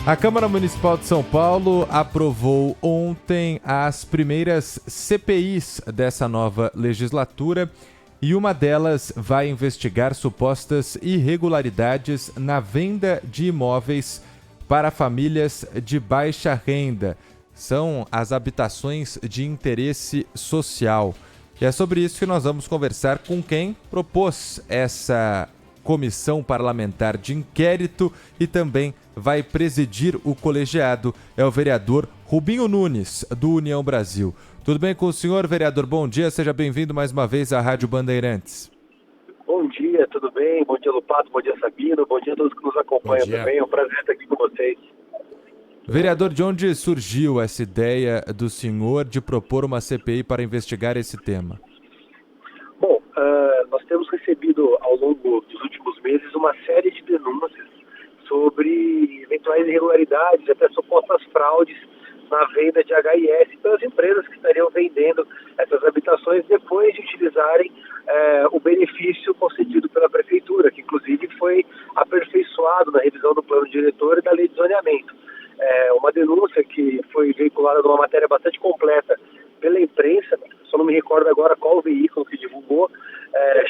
A Câmara Municipal de São Paulo aprovou ontem as primeiras CPIs dessa nova legislatura e uma delas vai investigar supostas irregularidades na venda de imóveis para famílias de baixa renda. São as habitações de interesse social. E é sobre isso que nós vamos conversar com quem propôs essa comissão parlamentar de inquérito e também vai presidir o colegiado. É o vereador Rubinho Nunes, do União Brasil. Tudo bem com o senhor, vereador? Bom dia, seja bem-vindo mais uma vez à Rádio Bandeirantes. Bom dia, tudo bem? Bom dia, Lupato, bom dia, Sabino, bom dia a todos que nos acompanham também. É um prazer estar aqui com vocês. Vereador, de onde surgiu essa ideia do senhor de propor uma CPI para investigar esse tema? Bom, nós temos recebido ao longo dos últimos meses uma série de denúncias sobre eventuais irregularidades, até supostas fraudes na venda de HIS pelas empresas que estariam vendendo essas habitações depois de utilizarem o benefício concedido pela Prefeitura, que inclusive foi aperfeiçoado na revisão do plano diretor e da lei de zoneamento. Uma denúncia que foi veiculada numa matéria bastante completa pela imprensa, só não me recordo agora qual o veículo que divulgou,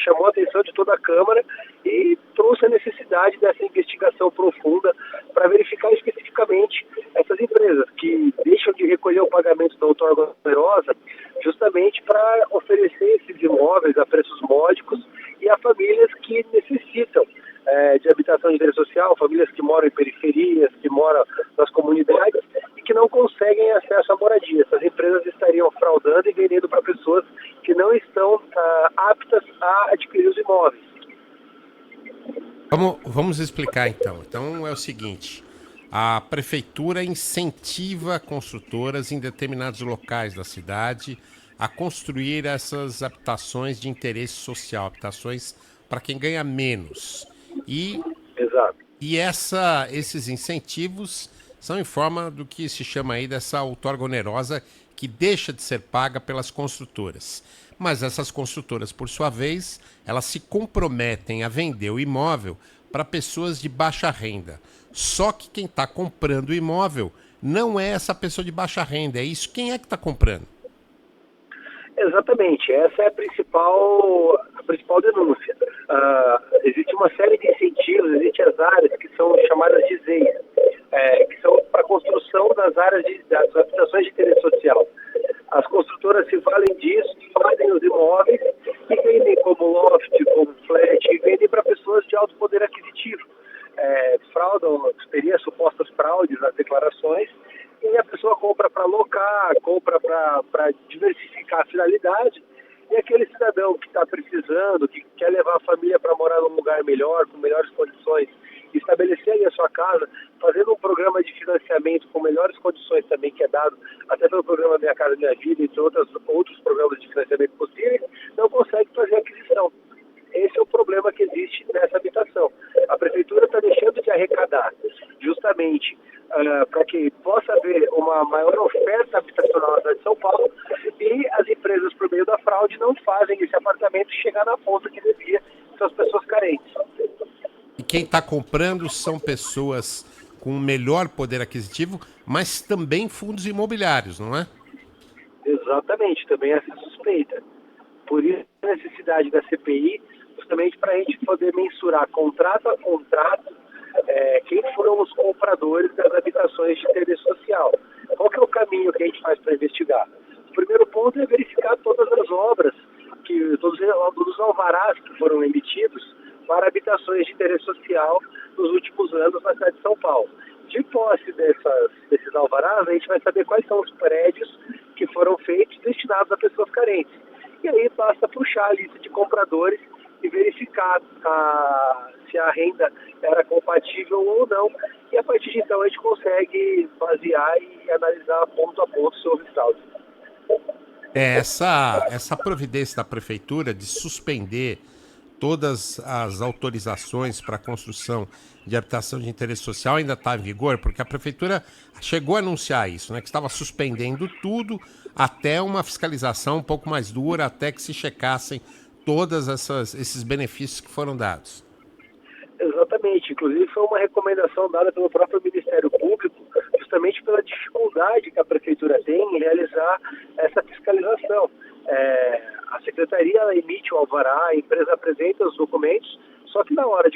chamou a atenção de toda a Câmara e trouxe a necessidade dessa investigação profunda para verificar especificamente essas empresas que deixam de recolher o pagamento da outorga onerosa justamente para oferecer esses imóveis a preços módicos e a famílias que necessitam de habitação de interesse social, famílias que moram em periferias, que moram nas comunidades e que não conseguem acesso à moradia. Essas empresas estariam fraudando e vendendo para pessoas que não estão aptas a adquirir os imóveis. Vamos explicar então. Então é o seguinte, a Prefeitura incentiva construtoras em determinados locais da cidade a construir essas habitações de interesse social, habitações para quem ganha menos. Exato. E esses incentivos são em forma do que se chama aí dessa outorga onerosa que deixa de ser paga pelas construtoras. Mas essas construtoras, por sua vez, elas se comprometem a vender o imóvel para pessoas de baixa renda. Só que quem está comprando o imóvel não é essa pessoa de baixa renda, é isso. Quem é que está comprando? Exatamente, essa é a principal denúncia. Existe uma série de incentivos, existem as áreas que são chamadas de ZEIS, que são para a construção das áreas das habitações de interesse social. As construtoras se valem disso, fazem os imóveis e vendem como loft, como flat, e vendem para pessoas de alto poder aquisitivo. Fraudam, teria supostas fraudes nas declarações, e a pessoa compra para alocar, compra para diversificar a finalidade, e aquele cidadão que está precisando, que quer levar a família para morar num lugar melhor, com melhores condições, estabelecer aí a sua casa, fazendo um programa de financiamento com melhores condições também, que é dado até pelo programa Minha Casa Minha Vida, entre outros programas de financiamento possíveis, não consegue fazer a aquisição. Esse é o problema que existe nessa habitação. A Prefeitura está deixando de arrecadar justamente para que possa haver uma maior oferta habitacional na cidade de São Paulo, e as empresas, por meio da fraude, não fazem esse apartamento chegar na ponta que devia, são as pessoas carentes. E quem está comprando são pessoas com melhor poder aquisitivo, mas também fundos imobiliários, não é? Exatamente, também essa suspeita. Por isso a necessidade da CPI, justamente para a gente poder mensurar contrato a contrato quem foram os compradores das habitações de interesse social. Qual que é o caminho que a gente faz para investigar? O primeiro ponto é verificar todas as obras, todos os alvarás que foram emitidos para habitações de interesse social nos últimos anos na cidade de São Paulo. De posse desses alvarás, a gente vai saber quais são os prédios que foram feitos destinados a pessoas carentes. E aí basta puxar a lista de compradores e verificar se a renda era compatível ou não. E a partir de então a gente consegue basear e analisar ponto a ponto se houve fraude. Essa providência da Prefeitura de suspender todas as autorizações para a construção de habitação de interesse social ainda está em vigor? Porque a Prefeitura chegou a anunciar isso, né? Que estava suspendendo tudo até uma fiscalização um pouco mais dura, até que se checassem todos esses benefícios que foram dados. Exatamente. Inclusive foi uma recomendação dada pelo próprio Ministério Público, justamente pela dificuldade que a Prefeitura tem em realizar essa fiscalização. A Secretaria ela emite o alvará, a empresa apresenta os documentos, só que na hora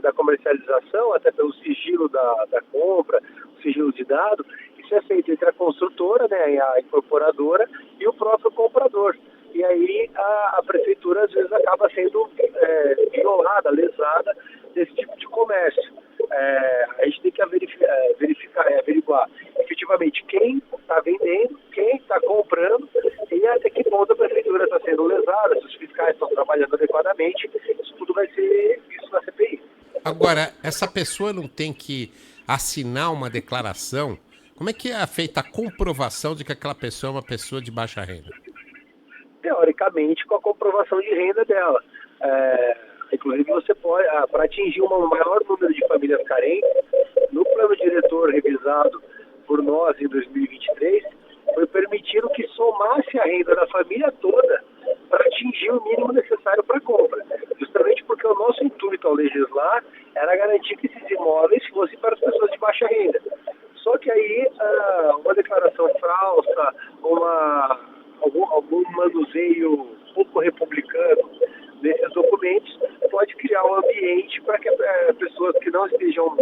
da comercialização, até pelo sigilo da compra, o sigilo de dado, isso é feito entre a construtora, né, a incorporadora e o próprio comprador. E aí a Prefeitura às vezes acaba sendo violada, lesada desse tipo de comércio. A gente tem que averiguar efetivamente quem está vendendo, quem está comprando e até que ponto a Prefeitura está sendo lesada, se os fiscais estão trabalhando adequadamente, isso tudo vai ser visto na CPI. Agora, essa pessoa não tem que assinar uma declaração? Como é que é feita a comprovação de que aquela pessoa é uma pessoa de baixa renda? Teoricamente, com a comprovação de renda dela. Inclusive, você pode, para atingir um maior número de famílias carentes, no plano diretor revisado por nós em 2023, foi permitido que somasse a renda da família toda para atingir o mínimo necessário para a compra. Justamente porque o nosso intuito ao legislar era garantir que esses imóveis fossem para as pessoas de baixa renda. Só que aí, uma declaração falsa, algum manuseio pouco republicano desses documentos pode criar um ambiente para que pessoas que não estejam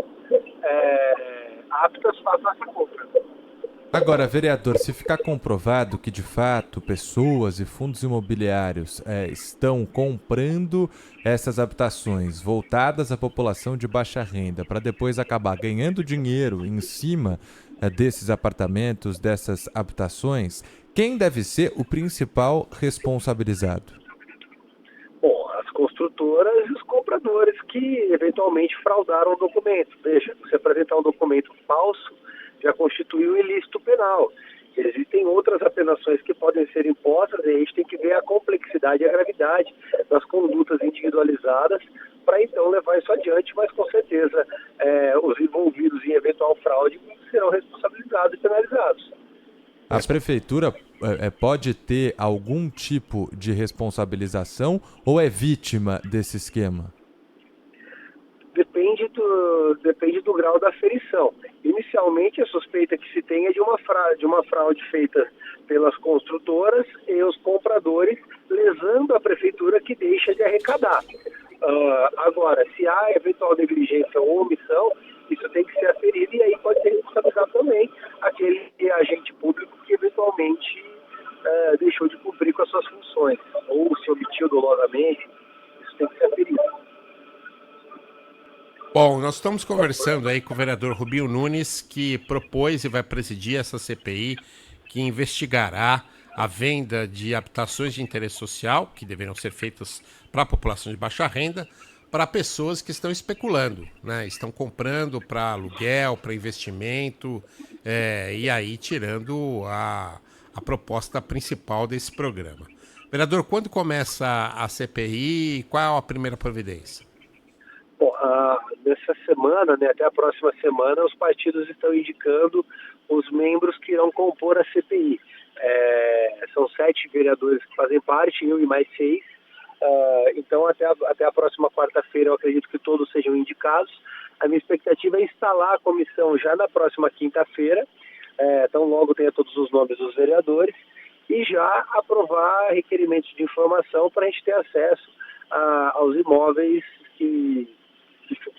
aptas façam essa compra. Agora, vereador, se ficar comprovado que, de fato, pessoas e fundos imobiliários estão comprando essas habitações voltadas à população de baixa renda para depois acabar ganhando dinheiro em cima desses apartamentos, dessas habitações, quem deve ser o principal responsabilizado? Bom, as construtoras e os compradores que eventualmente fraudaram o documento. Veja, você apresentar um documento falso já constitui um ilícito penal. Existem outras apenações que podem ser impostas e a gente tem que ver a complexidade e a gravidade das condutas individualizadas para então levar isso adiante, mas com certeza os envolvidos em eventual fraude serão responsabilizados e penalizados. A prefeitura pode ter algum tipo de responsabilização ou é vítima desse esquema? Depende do grau da aferição. Inicialmente, a suspeita que se tem é de uma fraude feita pelas construtoras e os compradores, lesando a prefeitura que deixa de arrecadar. Agora, se há eventual negligência ou omissão, isso tem que ser aferido e aí pode ser responsabilizado também aquele agente público que eventualmente deixou de cumprir com as suas funções ou se omitiu dolosamente. Isso tem que ser aferido. Bom, nós estamos conversando aí com o vereador Rubinho Nunes, que propôs e vai presidir essa CPI que investigará a venda de habitações de interesse social, que deverão ser feitas para a população de baixa renda, para pessoas que estão especulando, né? Estão comprando para aluguel, para investimento, e aí tirando a proposta principal desse programa. Vereador, quando começa a CPI e qual é a primeira providência? Bom, nessa semana, né, até a próxima semana, os partidos estão indicando os membros que irão compor a CPI. São 7 vereadores que fazem parte, eu e mais 6. Então, até a próxima quarta-feira, eu acredito que todos sejam indicados. A minha expectativa é instalar a comissão já na próxima quinta-feira, então logo tenha todos os nomes dos vereadores, e já aprovar requerimentos de informação para a gente ter acesso aos imóveis que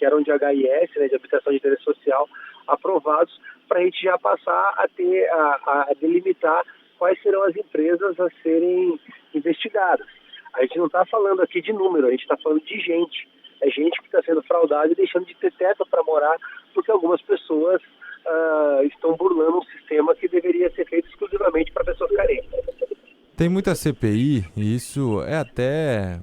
eram de HIS, né, de habitação de interesse social, aprovados, para a gente já passar a delimitar quais serão as empresas a serem investigadas. A gente não está falando aqui de número, a gente está falando de gente. É gente que está sendo fraudada e deixando de ter teto para morar, porque algumas pessoas estão burlando um sistema que deveria ser feito exclusivamente para pessoas carentes. Tem muita CPI, e isso é até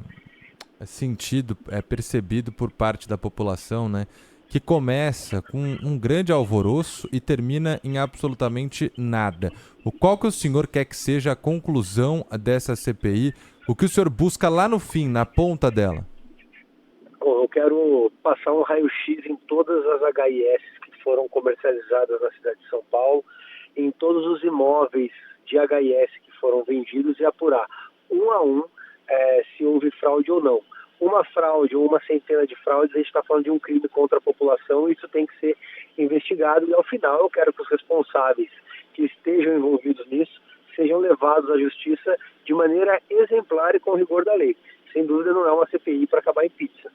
percebido por parte da população, né? Que começa com um grande alvoroço e termina em absolutamente nada. Qual que o senhor quer que seja a conclusão dessa CPI? O que o senhor busca lá no fim, na ponta dela? Bom, eu quero passar um raio-x em todas as HIS que foram comercializadas na cidade de São Paulo, em todos os imóveis de HIS que foram vendidos e apurar um a um se houve fraude ou não. uma fraude ou uma centena de fraudes, a gente está falando de um crime contra a população e isso tem que ser investigado. E ao final eu quero que os responsáveis que estejam envolvidos nisso sejam levados à justiça de maneira exemplar e com rigor da lei. Sem dúvida não é uma CPI para acabar em pizza.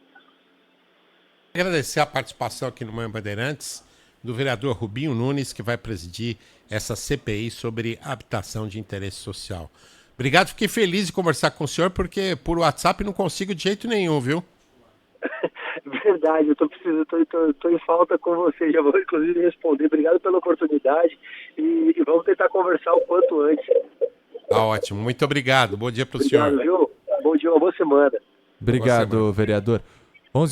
Agradecer a participação aqui no Manhã Bandeirantes do vereador Rubinho Nunes, que vai presidir essa CPI sobre habitação de interesse social. Obrigado, fiquei feliz de conversar com o senhor, porque por WhatsApp não consigo de jeito nenhum, viu? Verdade, eu tô em falta com você, já vou inclusive responder. Obrigado pela oportunidade e vamos tentar conversar o quanto antes. Tá ótimo, muito obrigado. Bom dia para o senhor. Obrigado, viu? Bom dia, uma boa semana. Obrigado, vereador.